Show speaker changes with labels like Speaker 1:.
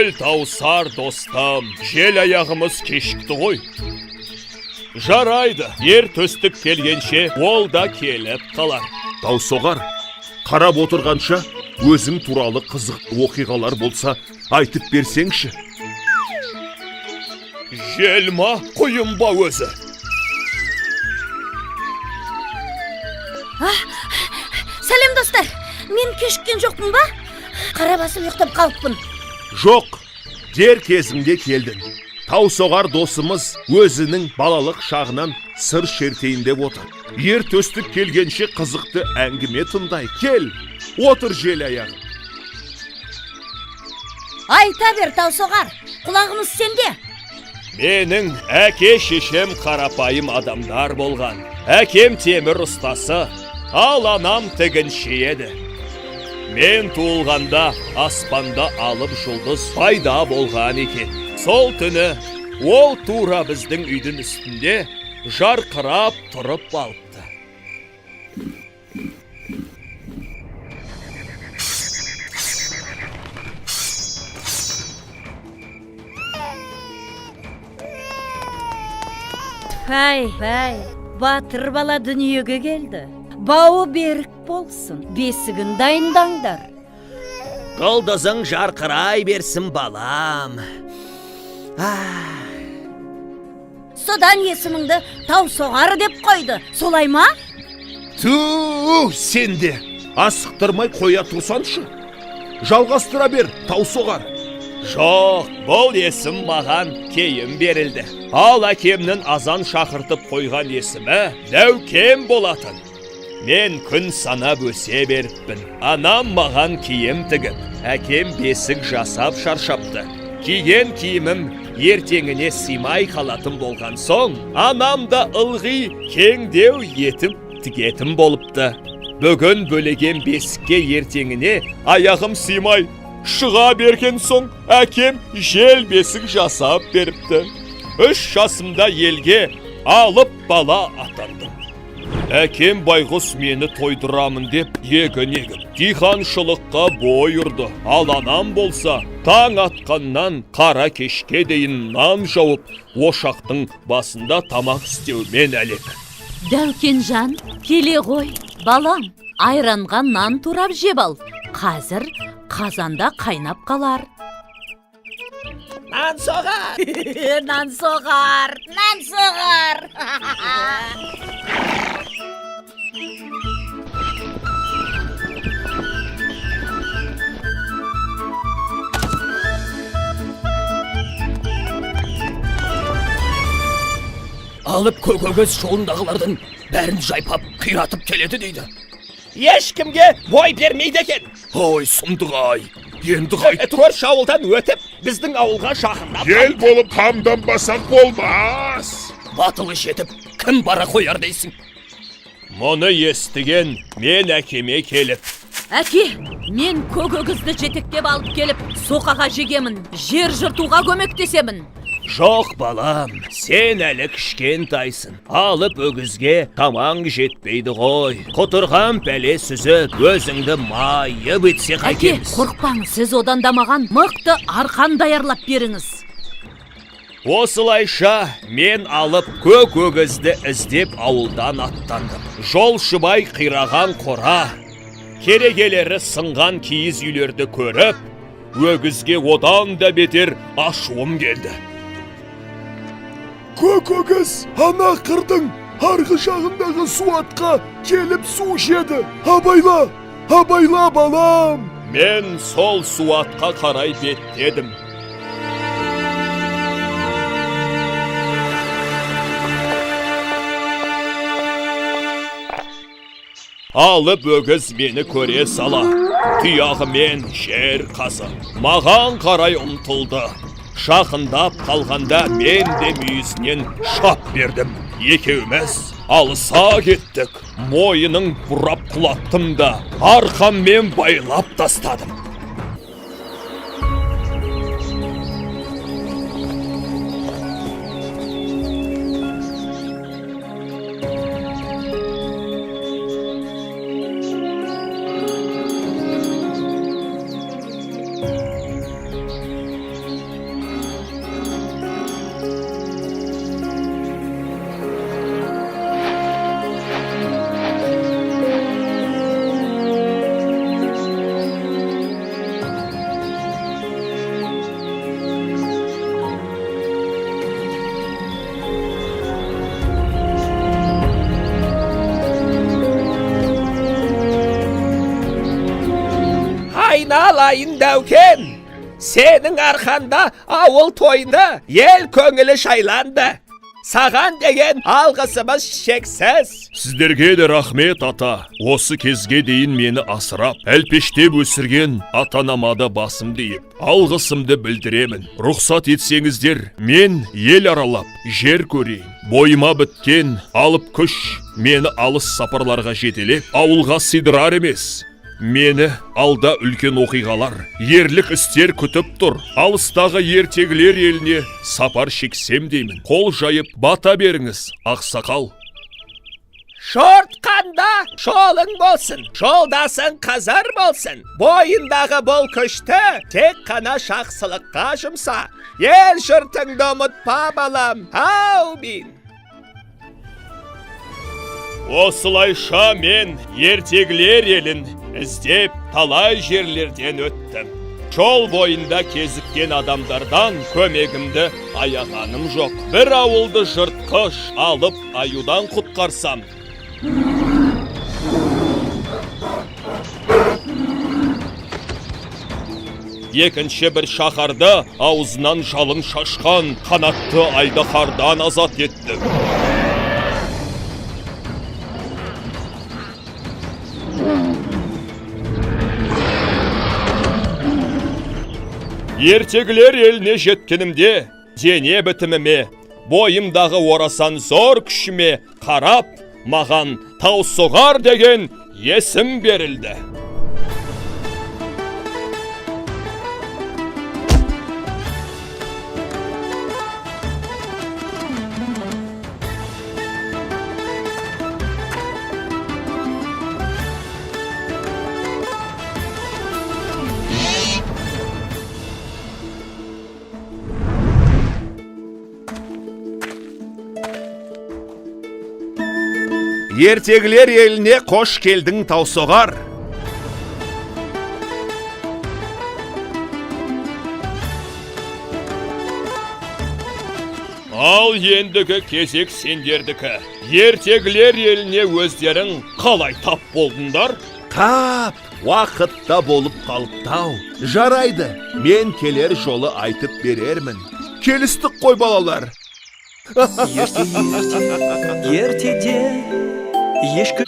Speaker 1: Жел таусар достам, жел аяғымыз кешікті ғой. Жарайды, ер төстік келгенше, ол да келіп қалар.
Speaker 2: Таусоғар, қарап отырғанша, өзің туралы қызықты оқиғалар болса, айтып берсеңші.
Speaker 1: Жел ма, құйын ба өзі?
Speaker 3: Сәлем достар, мен кешіккен жоқпын ба? Қара басып ұйықтап қалыппын.
Speaker 2: Жоқ, дер кезінде келдің. Таусоғар досымыз өзінің балалық шағынан сыр шертейін деп отыр. Ер төстік келгенше қызықты әңгіме тыңдай. Кел, отыр жел аяғым.
Speaker 3: Айта бер, Таусоғар, құлағымыз сенде.
Speaker 1: Менің әке шешем қарапайым адамдар болған. Әкем темір ұстасы, ал анам тігінші еді. Мен туылғанда аспанда алып жұлдыз пайда болған екен. Сол түні ол тура біздің үйдің үстінде жарқырап тұрып алыпты.
Speaker 3: Пәй, батыр бала дүниеге келді. Бауы берік болсын, бесігін дайындаңдар.
Speaker 4: Құлдызың жарқырай берсін балам.
Speaker 3: Содан есіміңді Таусоғар деп қойды, солай ма?
Speaker 2: Түу, сенде. Асықтырмай қоя тұрсаншы. Жалғастыра бер, Таусоғар.
Speaker 1: Жоқ, бұл есім маған кейін берілді. Ал әкемнің азан шақыртып қойған есімі Дәукем болатын. Мен күн санап өсе беріппін. Анам маған киім тігіп, әкем бесік жасап шаршапты. Киген киімім ертеңіне симай қалатын болған соң, анам да ылғи кеңдеу етіп тігетін болыпты. Бүгін бөлеген бесікке ертеңіне аяғым симай шыға берген соң, әкем жел бесік жасап беріпті. 3 жасымда елге алып бала атандым. Әкем байғұс мені тойдырамын деп егін-егін диханшылыққа бой ұрды. Ал анам болса, таң атқаннан қара кешке дейін нан жауып, ошақтың басында тамақ істеумен әлек.
Speaker 5: Дәукенжан, келе ғой. Балам, айранға нан турап жеп ал. Қазір қазанда қайнап қалар.
Speaker 4: Нан соғар!
Speaker 3: Нан соғар, нан соғар.
Speaker 4: Алып көкөгөз жолындағылардың бәрін жайпап, қиратып келеді дейді. Ешкімге бой бермейді екен.
Speaker 2: Ой, сұмдық-ай. Енді қайт.
Speaker 1: Көрші ауылдан өтіп, біздің ауылға жақындап.
Speaker 2: Ел болып қамданбасақ болмас.
Speaker 4: Батылы жетіп, кім бара қояр дейсің?
Speaker 1: Мұны естіген мен әкеме келіп.
Speaker 5: Әке, мен көкөгізді жетектеп алып келіп, соқаға жегемін, жер жыртуға көмектесемін.
Speaker 1: Жоқ балам, сен әлі кішкентайсың. Алып өгізге тамаң жетпейді ғой. Құтырған пәле сүзіп, өзіңді майып етсе
Speaker 5: Әке,
Speaker 1: қайтеміз.
Speaker 5: қорықпаңыз, сіз одан да маған мықты арқан даярлап беріңіз.
Speaker 1: Осылайша мен алып көк өгізді іздеп ауылдан аттандым. Жолшыбай қираған қора, керегелері сынған киіз үйлерді көріп, өгізге одан да бетер ашуым келді.
Speaker 2: Көк өгіз ана қырдың арғы жағындағы суатқа келіп су жеді. Абайла, абайла балам.
Speaker 1: Мен сол суатқа қарай беттедім. Алып өгіз мені көре сала, тұяғымен жер қазып, маған қарай ұмтылды. Жақындап қалғанда мен де мүйізінен шап бердім. Екеуміз алыса кеттік. Мойының бұрап құлаттым да арқаммен байлап тастадым.
Speaker 4: алайын дәукен. Сенің арқанда ауыл тойында ел көңілі шайланды. Саған деген алғысымыз шексіз.
Speaker 2: Сіздерге де рахмет ата. Осы кезге дейін мені асырап, әлпештеп өсірген ата-анама да басым дейіп, алғысымды білдіремін. Рұқсат етсеңіздер, мен ел аралап, жер көрейін. Бойыма біткен алып күш мені алыс сапарларға жетелеп, ауылға сыйдырар емес. Мені алда үлкен оқиғалар, ерлік істер күтіп тұр. Алыстағы ертегілер еліне сапар шексем деймін. Қол жайып бата беріңіз, ақсақал.
Speaker 4: Шортқанда жолың болсын, жолдасың қазар болсын. Бойындағы бұл күшті тек қана жақсылыққа жұмса. Ел жұртыңды ұмытпа балам, аумин.
Speaker 1: Осылайша мен ертегілер елін іздеп талай жерлерден өттім. Жол бойында кезіккен адамдардан көмегімді аяғаным жоқ. Бір ауылды жыртқыш алып аюдан құтқарсам. Екінші бір шаһарды аузынан жалын шашқан қанатты айдаһардан азат еттім. Ертегілер еліне жеткенімде, дене бітіміме, бойымдағы орасан зор күшіме қарап, маған Таусоғар деген есім берілді.
Speaker 2: Ертегілер еліне қош келдің Таусоғар.
Speaker 1: Ал ендігі кезек сендердікі. Ертегілер еліне өздерің қалай тап болдыңдар?
Speaker 2: Тап, уақытта болып қалыптау. Жарайды, мен келер жолы айтып берермін. Келістік қой балалар.
Speaker 6: Ертеде ешкі